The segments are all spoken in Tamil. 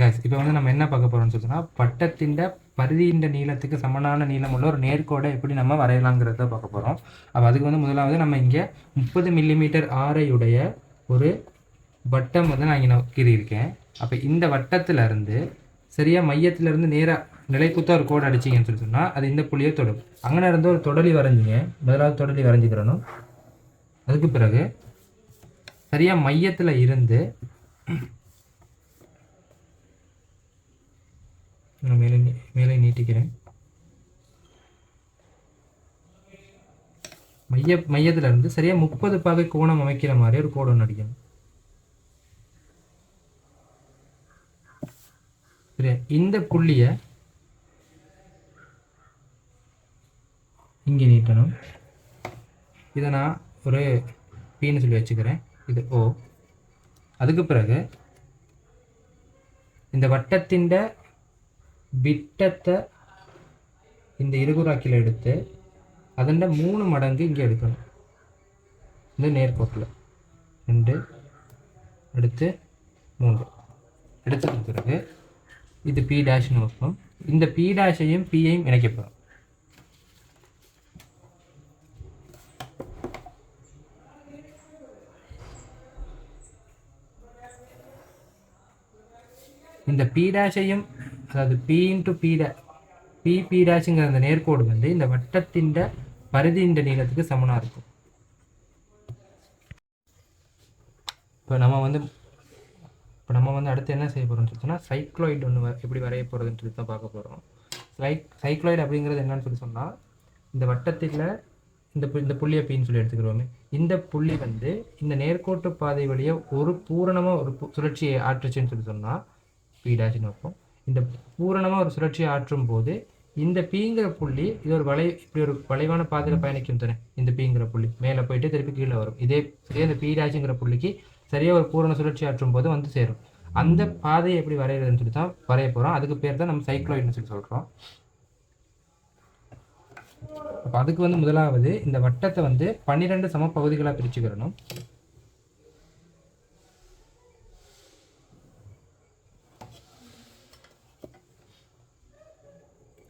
கைஸ் இப்போ வந்து நம்ம என்ன பார்க்க போகிறோம்னு சொன்னால் வட்டத்தின் பரிதியின் நீளத்துக்கு சமனான நீளமுள்ள ஒரு நேர்கோடை எப்படி நம்ம வரையலாங்கிறத பார்க்க போகிறோம். அப்போ அதுக்கு வந்து முதலாவது நம்ம இங்கே 30 மில்லிமீட்டர் ஆரையுடைய ஒரு வட்டம் வந்து நான் இங்கே கீறியிருக்கேன். அப்போ இந்த வட்டத்திலிருந்து சரியாக மையத்திலிருந்து நேராக நிலைக்குத்தான் ஒரு கோடு அடிச்சிங்கன்னு சொல்லி சொன்னால் அது இந்த புள்ளியை தொடும். அங்கே இருந்து ஒரு தொடலி வரைஞ்சிங்க. முதலாவது தொடலி வரைஞ்சிக்கிறணும். அதுக்கு பிறகு சரியாக மையத்தில் இருந்து நான் மேலே நீட்டிக்கிறேன். மையத்தில் இருந்து சரியா 30 பாகை கோணம் அமைக்கிற மாதிரி ஒரு கோடு ஒன்று அடிக்கணும். சரியா, இந்த புள்ளிய இங்கே நீட்டணும். இதை நான் ஒரு பீன்னு சொல்லி வச்சுக்கிறேன். இது ஓ. அதுக்கு பிறகு இந்த வட்டத்தின் விட்டத்தை இந்த இருகுறாக்கில் எடுத்து அதன் 3 மடங்கு இங்கே எடுக்கணும். இந்த நேர்கோட்டில் 2 எடுத்து 3 எடுத்ததுக்கு பிறகு இது பி டேஷ்னு வைப்போம். இந்த பி டேஷையும் பியையும் இணைக்கப்படும். இந்த பி டேஷையும் அதாவது பி இன்ட்டு பி டேஷுங்கிற அந்த நேர்கோடு வந்து இந்த வட்டத்தின் பரிதியின் நீளத்துக்கு சமனாக இருக்கும். இப்போ நம்ம வந்து அடுத்து என்ன செய்ய போகிறோம்னு சொன்னால் சைக்ளாய்டு ஒன்று எப்படி வரைய போகிறதுன்றது தான் பார்க்க போகிறோம். சைக்ளாய்டு அப்படிங்கிறது என்னன்னு சொல்லி சொன்னால் இந்த வட்டத்தில் இந்த புள்ளியை பின்னு சொல்லி எடுத்துக்கிறோமே, இந்த புள்ளி வந்து இந்த நேர்கோட்டு பாதை வழியை ஒரு பூரணமாக ஒரு சுழற்சியை ஆற்றுச்சுன்னு சொல்லி சொன்னால் பி டேஷ்னு வைப்போம். இந்த பூரணமாக ஒரு சுழற்சியை ஆற்றும் போது இந்த பீங்கிற புள்ளி இது ஒரு இப்படி ஒரு வளைவான பாதையில் பயணிக்கும் தானே. இந்த பீங்கிற புள்ளி மேலே போயிட்டு திருப்பி கீழே வரும். இதே சரியா இந்த பி டேஷுங்கிற புள்ளிக்கு சரியாக ஒரு பூரண சுழற்சி ஆற்றும் போது வந்து சேரும். அந்த பாதையை எப்படி வரைகிறதுன்னு சொல்லி தான் வரைய போகிறோம். அதுக்கு பேர் தான் நம்ம சைக்ளாய்டுன்னு சொல்லி சொல்கிறோம். அப்போ அதுக்கு வந்து முதலாவது இந்த வட்டத்தை வந்து 12 சம பகுதிகளாக பிரிச்சுக்கிறணும்.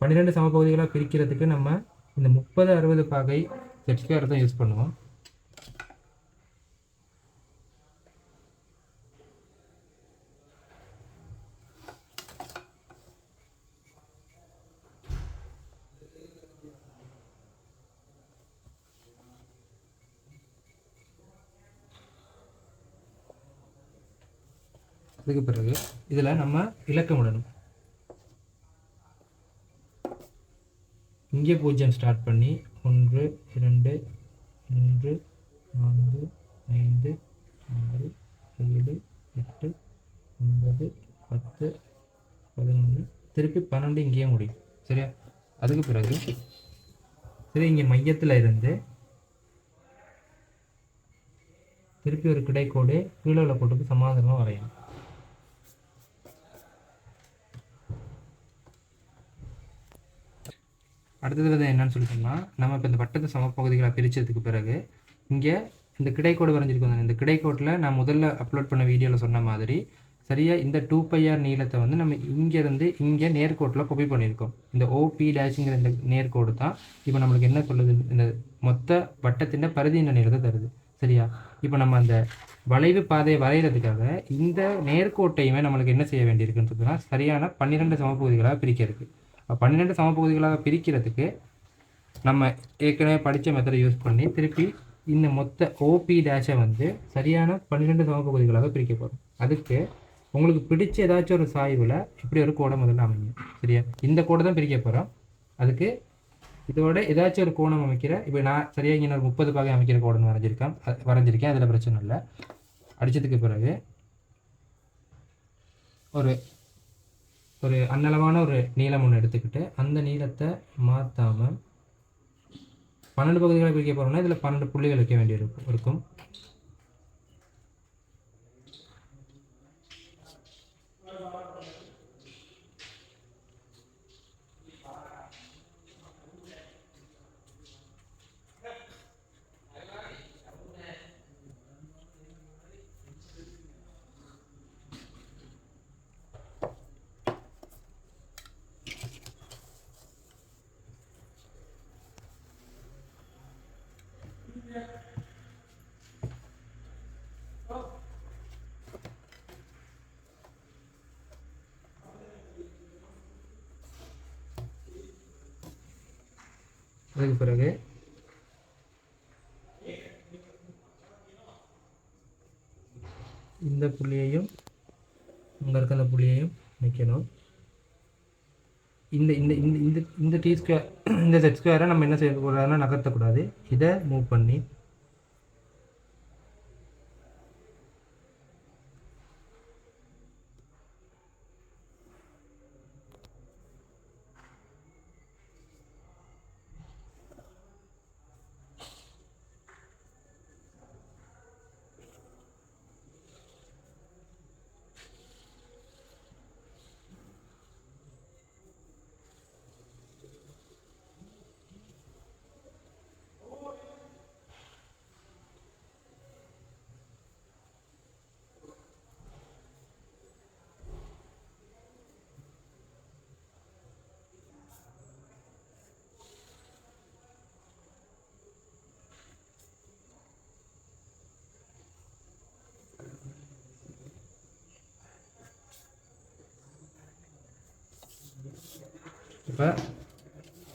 பன்னிரெண்டு சமபகுதிகளாக பிரிக்கிறதுக்கு நம்ம இந்த 30-60 பாகை செட்ஸ்கொயர் தான் யூஸ் பண்ணுவோம். அதுக்கு பிறகு இதில் நம்ம இலக்கமிடணும். இங்கே 0 ஸ்டார்ட் பண்ணி 1 2 3 4 5 6 7 8 9 10 11 திருப்பி 12 இங்கேயே முடியும். சரியா, அதுக்கு பிறகு சரி இங்கே மையத்தில் இருந்து திருப்பி ஒரு கிடைக்கோடு கீழே உள்ள கோட்டுக்கு சமாதானமாக வரையணும். அடுத்தது வந்து என்னன்னு சொல்லிட்டோம்னா நம்ம இப்போ இந்த வட்டத்தை சமப்பகுதிகளாக பிரித்ததுக்கு பிறகு இங்கே இந்த கிடைக்கோடு வரைஞ்சிருக்கோம். இந்த கிடைக்கோட்டில் நான் முதல்ல அப்லோட் பண்ண வீடியோவில் சொன்ன மாதிரி சரியாக இந்த 2πr நீளத்தை வந்து நம்ம இங்கேருந்து இங்கே நேர்கோட்டில் காப்பி பண்ணியிருக்கோம். இந்த ஓபி டேஷுங்கிற இந்த நேர்கோடு தான் இப்போ நம்மளுக்கு என்ன சொல்லுது, இந்த மொத்த வட்டத்தின் பரிதியின் நீளத்தை தருது. சரியா, இப்போ நம்ம அந்த வளைவு பாதையை வரைகிறதுக்காக இந்த நேர்கோட்டையுமே நம்மளுக்கு என்ன செய்ய வேண்டியிருக்குன்னு சொன்னால் சரியான 12 சமப்பகுதிகளாக பிரிக்கிறதுக்கு. 12 சமப்பகுதிகளாக பிரிக்கிறதுக்கு நம்ம ஏற்கனவே படித்த மெத்தடை யூஸ் பண்ணி திருப்பி இந்த மொத்த ஓபி டேஷை வந்து சரியான 12 சமப்பகுதிகளாக பிரிக்க போகிறோம். அதுக்கு உங்களுக்கு பிடிச்ச ஏதாச்சும் ஒரு சாய்வில் இப்படி ஒரு கோடை முதல்ல அமைங்க. சரியா, இந்த கோடை தான் பிரிக்க போகிறோம். அதுக்கு இதோட ஏதாச்சும் ஒரு கோணம் அமைக்கிற, இப்போ நான் சரியாக இங்கே ஒரு 30 பாகை அமைக்கிற கோடை வரைஞ்சிருக்கேன். அதில் பிரச்சனை இல்லை. அடித்ததுக்கு பிறகு ஒரு அன்னளவான ஒரு நீளம் ஒன்று எடுத்துக்கிட்டு அந்த நீளத்தை மாற்றாமல் 12 பகுதிகளை பிரிக்க போகிறோம்னா இதில் 12 புள்ளிகள் வைக்க வேண்டிய இருக்கும். அதுக்கு பிறகு இந்த புள்ளியையும் இங்கே இருக்க அந்த புள்ளியையும் வைக்கணும். இந்த இந்த இந்த இந்த இந்த டி ஸ்கொயர் இந்த செட் ஸ்கொயரை நம்ம என்ன செய்யக்கூடாதுன்னா நகர்த்தக்கூடாது. இதை மூவ் பண்ணி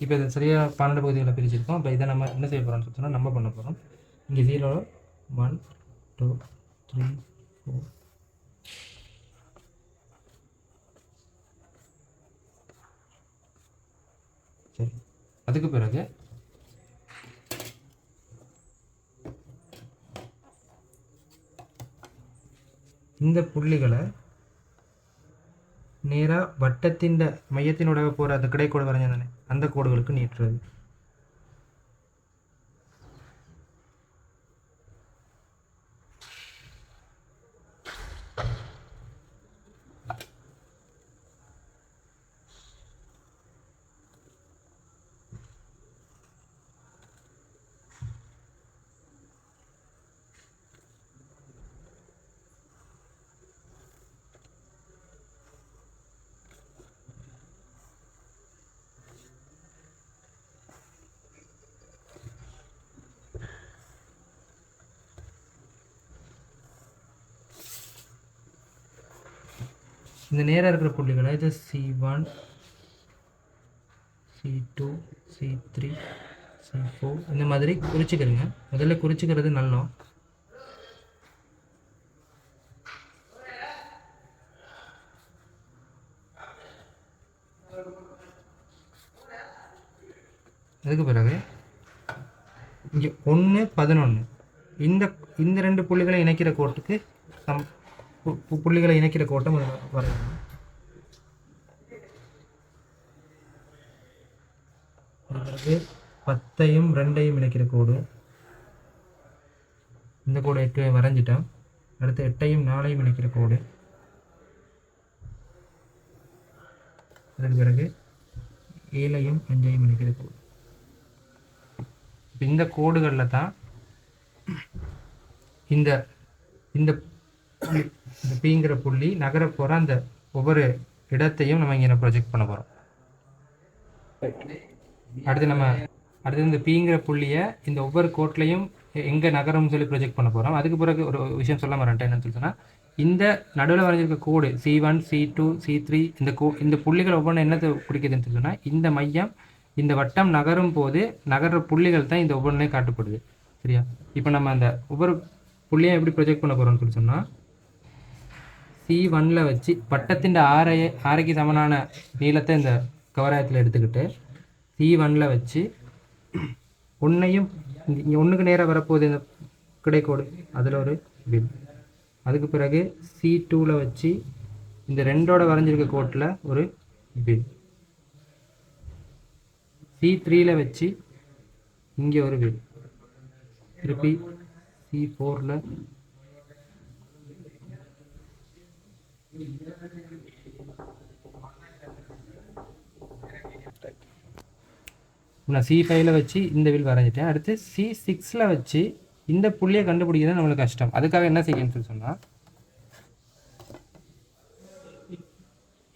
இப்போ இதை சரியாக 12 பகுதிகளை பிரிச்சிருக்கோம். இப்போ இதை நம்ம என்ன செய்ய போகிறோம்னு சொன்னால் நம்ம பண்ண போகிறோம். இங்கே 0 1 2 3 4 சரி. அதுக்கு பிறகு இந்த புள்ளிகளை நேராக வட்டத்தின் மையத்தினோட போகிற அந்த கிடைக்கோடு வரைஞ்சானே அந்த கோடுகளுக்கு நீட்டுறது. இந்த நேராக இருக்கிற புள்ளிகளை இது C1 C2 C3 C4 இந்த மாதிரி குறிச்சிக்கிறீங்க. முதல்ல குறிச்சிக்கிறது நல்லோம். அதுக்கு பிறகு இங்கே 1 11 இந்த இந்த ரெண்டு புள்ளிகளை இணைக்கிற கோட்டுக்கு புள்ளிகளை இணைக்கிற கோட்டை வரையணும். பிறகு 10ஐயும் 2ஐயும் இணைக்கிற கோடு, இந்த கோடு 8 வரைஞ்சிட்டேன். அடுத்து 8ஐயும் 4ஐயும் இணைக்கிற கோடு. அதுக்கு பிறகு 7ஐயும் 5ஐயும் இணைக்கிற கோடு. இந்த கோடுகளில் தான் இந்த இந்த பிங்கிற புள்ளி நகர போகிற அந்த ஒவ்வொரு இடத்தையும் நம்ம இங்கே ப்ரொஜெக்ட் பண்ண போகிறோம். அடுத்து இந்த பிங்கிற புள்ளியை இந்த ஒவ்வொரு கோட்லையும் எங்கே நகரம்னு சொல்லி ப்ரொஜெக்ட் பண்ண போகிறோம். அதுக்கு பிறகு ஒரு விஷயம் சொல்ல மாட்டேன். என்னன்னு சொல்லி சொன்னால், இந்த நடுவில் வரைஞ்சிருக்க கோடு C1 C2 C3 இந்த புள்ளிகள் ஒவ்வொன்றும் என்னத்தை குறிக்குதுன்னு சொன்னால், இந்த மையம் இந்த வட்டம் நகரும் போது நகர்ற புள்ளிகள் தான் இந்த ஒவ்வொன்றையும் காட்டப்படுது. சரியா? இப்போ நம்ம அந்த ஒவ்வொரு புள்ளியும் எப்படி ப்ரொஜெக்ட் பண்ண போகிறோம்னு சொல்லி சொன்னால், C1ல் வச்சு வட்டத்தின் ஆரைக்கு சமனான நீளத்தை இந்த கவராயத்தில் எடுத்துக்கிட்டு C1ல் வச்சு ஒன்றையும் இங்கே ஒன்றுக்கு நேராக வரப்போகுது இந்த கிடைக்கோடு, அதில் ஒரு வில். அதுக்கு பிறகு C2ல் வச்சு இந்த ரெண்டோட வரைஞ்சிருக்க கோட்டில் ஒரு வில். C3ல் வச்சு இங்கே ஒரு வில். திருப்பி C4ல் நான் C5ல் வச்சு இந்த வில் வரைஞ்சிட்டேன். அடுத்து C6ல் வச்சு இந்த புள்ளியை கண்டுபிடிக்கிறது நம்மளுக்கு கஷ்டம். அதுக்காக என்ன செய்யணும்னு சொல்லி சொன்னால்,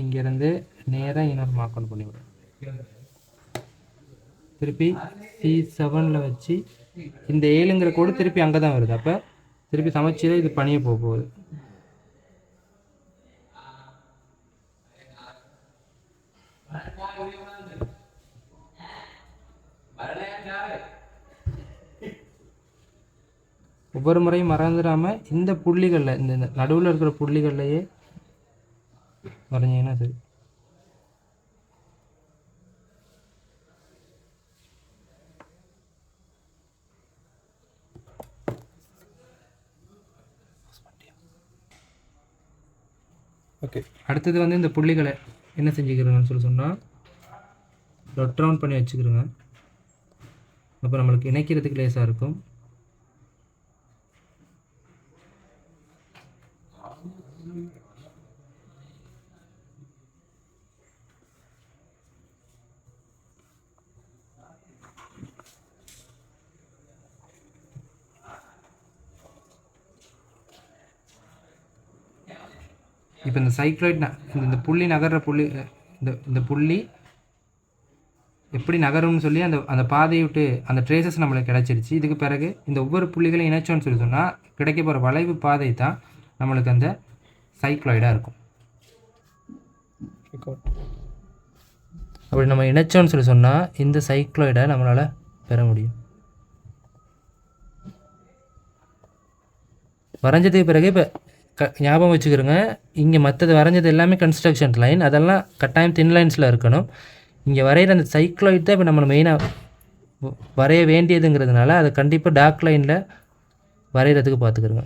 இங்கேருந்து நேராக இன்னொரு மார்க் ஒன்று பண்ணிவிடும். திருப்பி C7ல் வச்சு இந்த 7ங்கிற கோடு திருப்பி அங்கே தான் வருது. அப்போ திருப்பி சமச்சீரை இது பணிய போகுது. ஒவ்வொரு முறையும் மறந்துடாமல் இந்த புள்ளிகளில் இந்த நடுவில் இருக்கிற புள்ளிகள்லையே வரைஞ்சிங்கன்னா சரி. ஓகே, அடுத்தது வந்து இந்த புள்ளிகளை என்ன செஞ்சுக்கிறோங்கன்னு சொன்னால் டொட் ரவுண்ட் பண்ணி வச்சுக்கிறோங்க. அப்போ நம்மளுக்கு இணைக்கிறதுக்கு லேசாக இருக்கும். இப்போ இந்த சைக்ளாய்ட் இந்த புள்ளி நகர்ற புள்ளி இந்த புள்ளி எப்படி நகரும்னு சொல்லி அந்த பாதையை விட்டு அந்த ட்ரேசஸ் நம்மளுக்கு கிடச்சிருச்சு. இதுக்கு பிறகு இந்த ஒவ்வொரு புள்ளிகளையும் இணைச்சோன்னு சொல்லி சொன்னால் கிடைக்க போகிற வளைவு பாதை தான் நம்மளுக்கு அந்த சைக்ளாய்டாக இருக்கும். அப்படி நம்ம இணைச்சோன்னு சொல்லி சொன்னால் இந்த சைக்ளாய்டை நம்மளால் பெற முடியும். வரைஞ்சதுக்கு பிறகு இப்போ ஞாபகம் வச்சுக்கிறோங்க, இங்கே மற்றது வரைஞ்சது எல்லாமே கன்ஸ்ட்ரக்ஷன் லைன், அதெல்லாம் கட்டாயம் தின் லைன்ஸில் இருக்கணும். இங்கே வரைகிற அந்த சைக்ளாய்ட் தான் இப்போ நம்ம மெயினாக வரைய வேண்டியதுங்கிறதுனால அதை கண்டிப்பாக டார்க் லைனில் வரைகிறதுக்கு பார்த்துக்கிறோங்க.